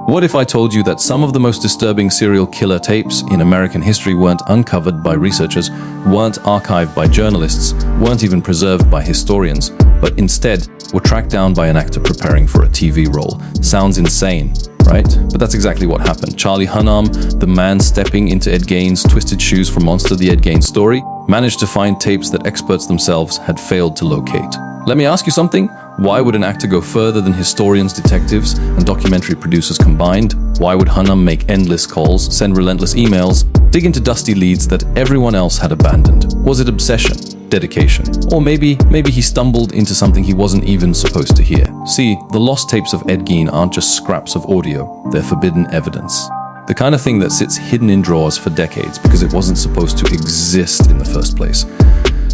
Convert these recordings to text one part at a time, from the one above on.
What if I told you that some of the most disturbing serial killer tapes in American history weren't uncovered by researchers, weren't archived by journalists, weren't even preserved by historians, but instead were tracked down by an actor preparing for a TV role? Sounds insane, right? But that's exactly what happened. Charlie Hunnam, the man stepping into Ed Gein's twisted shoes for Monster: The Ed Gein Story, managed to find tapes that experts themselves had failed to locate. Let me ask you something. Why would an actor go further than historians, detectives, and documentary producers combined? Why would Hunnam make endless calls, send relentless emails, dig into dusty leads that everyone else had abandoned? Was it obsession? Dedication? Or maybe he stumbled into something he wasn't even supposed to hear? See, the lost tapes of Ed Gein aren't just scraps of audio, they're forbidden evidence. The kind of thing that sits hidden in drawers for decades because it wasn't supposed to exist in the first place.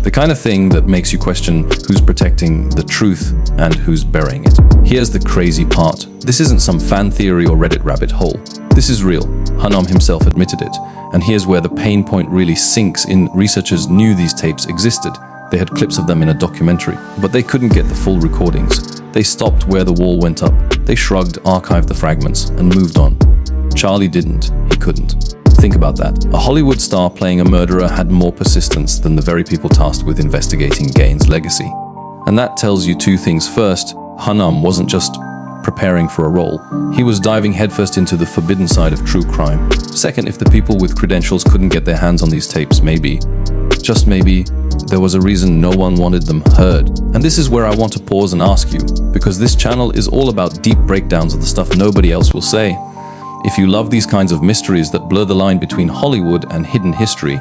The kind of thing that makes you question who's protecting the truth and who's burying it. Here's the crazy part. This isn't some fan theory or Reddit rabbit hole. This is real. Hunnam himself admitted it. And here's where the pain point really sinks in. Researchers knew these tapes existed. They had clips of them in a documentary, but they couldn't get the full recordings. They stopped where the wall went up. They shrugged, archived the fragments, and moved on. Charlie didn't. He couldn't. Think about that. A Hollywood star playing a murderer had more persistence than the very people tasked with investigating Gein's legacy. And that tells you two things. First, Hunnam wasn't just preparing for a role. He was diving headfirst into the forbidden side of true crime. Second, if the people with credentials couldn't get their hands on these tapes, maybe, just maybe, there was a reason no one wanted them heard. And this is where I want to pause and ask you, because this channel is all about deep breakdowns of the stuff nobody else will say. If you love these kinds of mysteries that blur the line between Hollywood and hidden history,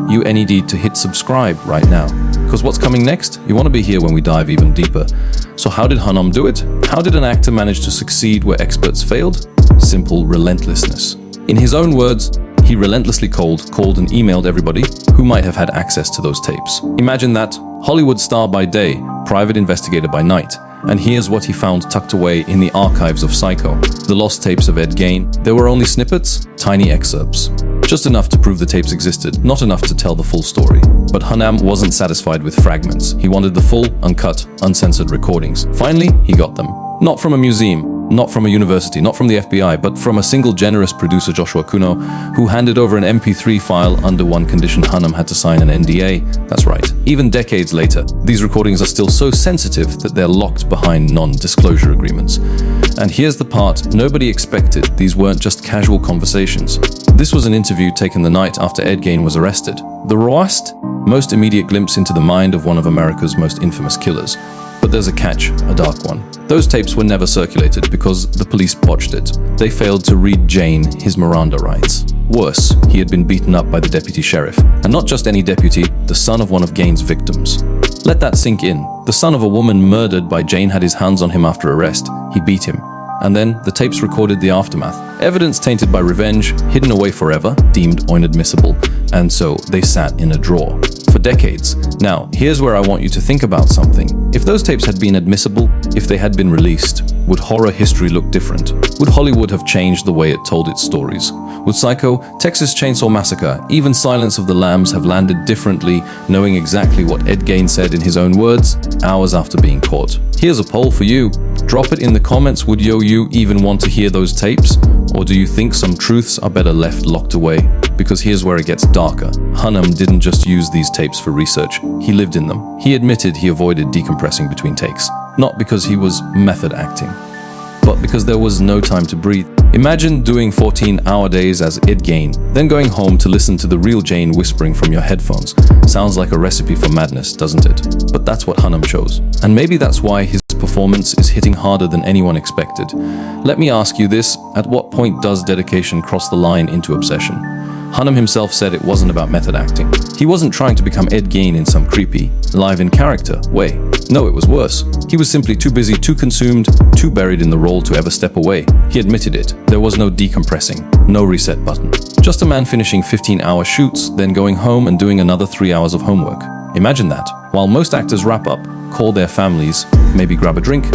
you need to hit subscribe right now. Because what's coming next? You want to be here when we dive even deeper. So how did Hunnam do it? How did an actor manage to succeed where experts failed? Simple relentlessness. In his own words, he relentlessly called and emailed everybody who might have had access to those tapes. Imagine that, Hollywood star by day, private investigator by night. And here's what he found tucked away in the archives of Psycho. The lost tapes of Ed Gein. There were only snippets, tiny excerpts. Just enough to prove the tapes existed, not enough to tell the full story. But Hunnam wasn't satisfied with fragments. He wanted the full, uncut, uncensored recordings. Finally, he got them. Not from a museum, not from a university, not from the FBI, but from a single generous producer, Joshua Kuno, who handed over an MP3 file under one condition: Hunnam had to sign an NDA. That's right. Even decades later, these recordings are still so sensitive that they're locked behind non-disclosure agreements. And here's the part nobody expected. These weren't just casual conversations. This was an interview taken the night after Ed Gein was arrested. The rawest, most immediate glimpse into the mind of one of America's most infamous killers. But there's a catch, a dark one. Those tapes were never circulated because the police botched it. They failed to read Gein his Miranda rights. Worse, he had been beaten up by the deputy sheriff. And not just any deputy, the son of one of Gein's victims. Let that sink in. The son of a woman murdered by Gein had his hands on him after arrest. He beat him. And then the tapes recorded the aftermath. Evidence tainted by revenge, hidden away forever, deemed inadmissible. And so they sat in a drawer for decades. Now, here's where I want you to think about something. If those tapes had been admissible, if they had been released, would horror history look different? Would Hollywood have changed the way it told its stories? Would Psycho, Texas Chainsaw Massacre, even Silence of the Lambs have landed differently, knowing exactly what Ed Gein said in his own words, hours after being caught? Here's a poll for you. Drop it in the comments. Would you even want to hear those tapes? Or do you think some truths are better left locked away? Because here's where it gets darker. Hunnam didn't just use these tapes for research. He lived in them. He admitted he avoided decompressing between takes. Not because he was method acting, but because there was no time to breathe. Imagine doing 14-hour days as Ed Gein, then going home to listen to the real Gein whispering from your headphones. Sounds like a recipe for madness, doesn't it? But that's what Hunnam chose. And maybe that's why his performance is hitting harder than anyone expected. Let me ask you this, at what point does dedication cross the line into obsession? Hunnam himself said it wasn't about method acting. He wasn't trying to become Ed Gein in some creepy, live-in-character way. No, it was worse. He was simply too busy, too consumed, too buried in the role to ever step away. He admitted it. There was no decompressing, no reset button. Just a man finishing 15-hour shoots, then going home and doing another 3 hours of homework. Imagine that. While most actors wrap up, call their families, maybe grab a drink,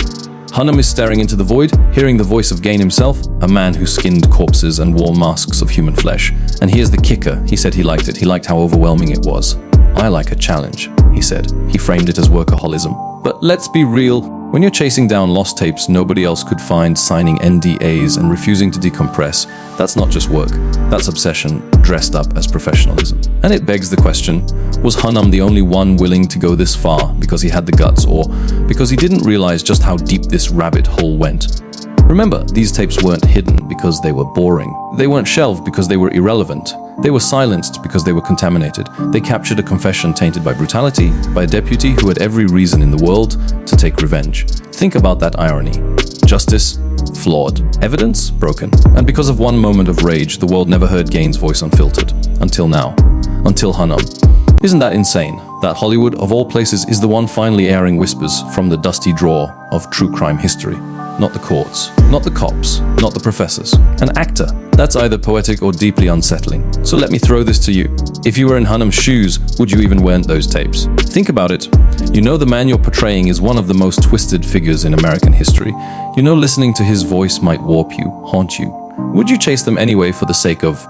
Hunnam is staring into the void, hearing the voice of Gein himself, a man who skinned corpses and wore masks of human flesh. And here's the kicker. He said he liked it. He liked how overwhelming it was. I like a challenge, he said. He framed it as workaholism. But let's be real, When you're chasing down lost tapes nobody else could find, signing NDAs and refusing to decompress, that's not just work, that's obsession dressed up as professionalism. And it begs the question, was Hunnam the only one willing to go this far because he had the guts, or because he didn't realize just how deep this rabbit hole went? Remember, these tapes weren't hidden because they were boring. They weren't shelved because they were irrelevant. They were silenced because they were contaminated. They captured a confession tainted by brutality, by a deputy who had every reason in the world to take revenge. Think about that irony. Justice, flawed. Evidence, broken. And because of one moment of rage, the world never heard Gein's voice unfiltered. Until now. Until Hunnam. Isn't that insane? That Hollywood, of all places, is the one finally airing whispers from the dusty drawer of true crime history. Not the courts, not the cops, not the professors. An actor. That's either poetic or deeply unsettling. So let me throw this to you. If you were in Hunnam's shoes, would you even wear those tapes? Think about it. You know the man you're portraying is one of the most twisted figures in American history. You know listening to his voice might warp you, haunt you. Would you chase them anyway for the sake of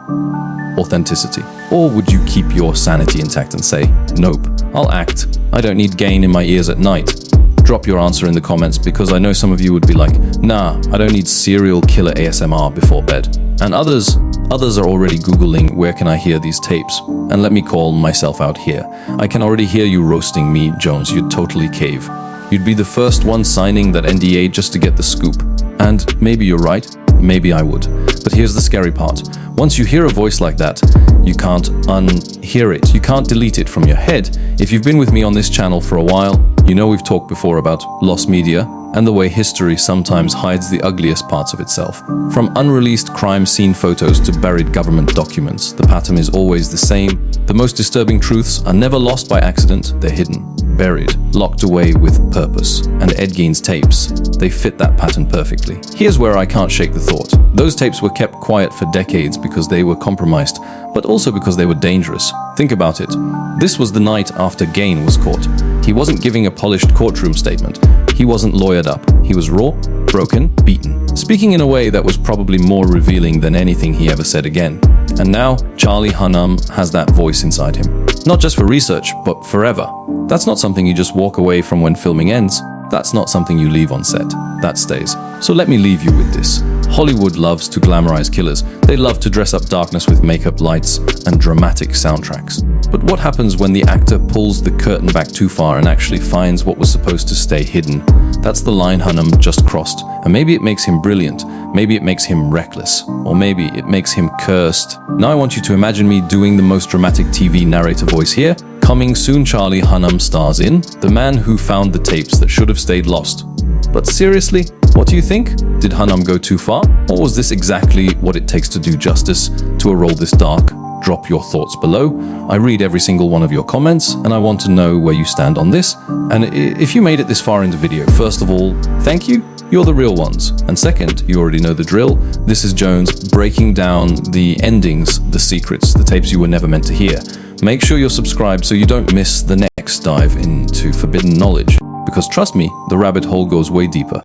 authenticity? Or would you keep your sanity intact and say, nope, I'll act. I don't need Gein in my ears at night. Drop your answer in the comments because I know some of you would be like, nah, I don't need serial killer ASMR before bed. And others are already Googling where can I hear these tapes. And let me call myself out here. I can already hear you roasting me, Jones. You'd totally cave. You'd be the first one signing that NDA just to get the scoop. And maybe you're right, maybe I would. But here's the scary part. Once you hear a voice like that, you can't unhear it. You can't delete it from your head. If you've been with me on this channel for a while, you know we've talked before about lost media and the way history sometimes hides the ugliest parts of itself. From unreleased crime scene photos to buried government documents, the pattern is always the same. The most disturbing truths are never lost by accident, they're hidden, buried, locked away with purpose. And Ed Gein's tapes, they fit that pattern perfectly. Here's where I can't shake the thought. Those tapes were kept quiet for decades because they were compromised, but also because they were dangerous. Think about it. This was the night after Gein was caught. He wasn't giving a polished courtroom statement. He wasn't lawyered up. He was raw, broken, beaten, speaking in a way that was probably more revealing than anything he ever said again. And now, Charlie Hunnam has that voice inside him. Not just for research, but forever. That's not something you just walk away from when filming ends. That's not something you leave on set. That stays. So let me leave you with this. Hollywood loves to glamorize killers. They love to dress up darkness with makeup, lights, and dramatic soundtracks. But what happens when the actor pulls the curtain back too far and actually finds what was supposed to stay hidden? That's the line Hunnam just crossed. And maybe it makes him brilliant. Maybe it makes him reckless. Or maybe it makes him cursed. Now I want you to imagine me doing the most dramatic TV narrator voice here. Coming soon, Charlie Hunnam stars in The Man Who Found the Tapes That Should Have Stayed Lost. But seriously, what do you think? Did Hunnam go too far? Or was this exactly what it takes to do justice to a role this dark? Drop your thoughts below. I read every single one of your comments and I want to know where you stand on this. And if you made it this far in the video, first of all, thank you. You're the real ones. And second, you already know the drill. This is Jones breaking down the endings, the secrets, the tapes you were never meant to hear. Make sure you're subscribed so you don't miss the next dive into forbidden knowledge. Because trust me, the rabbit hole goes way deeper.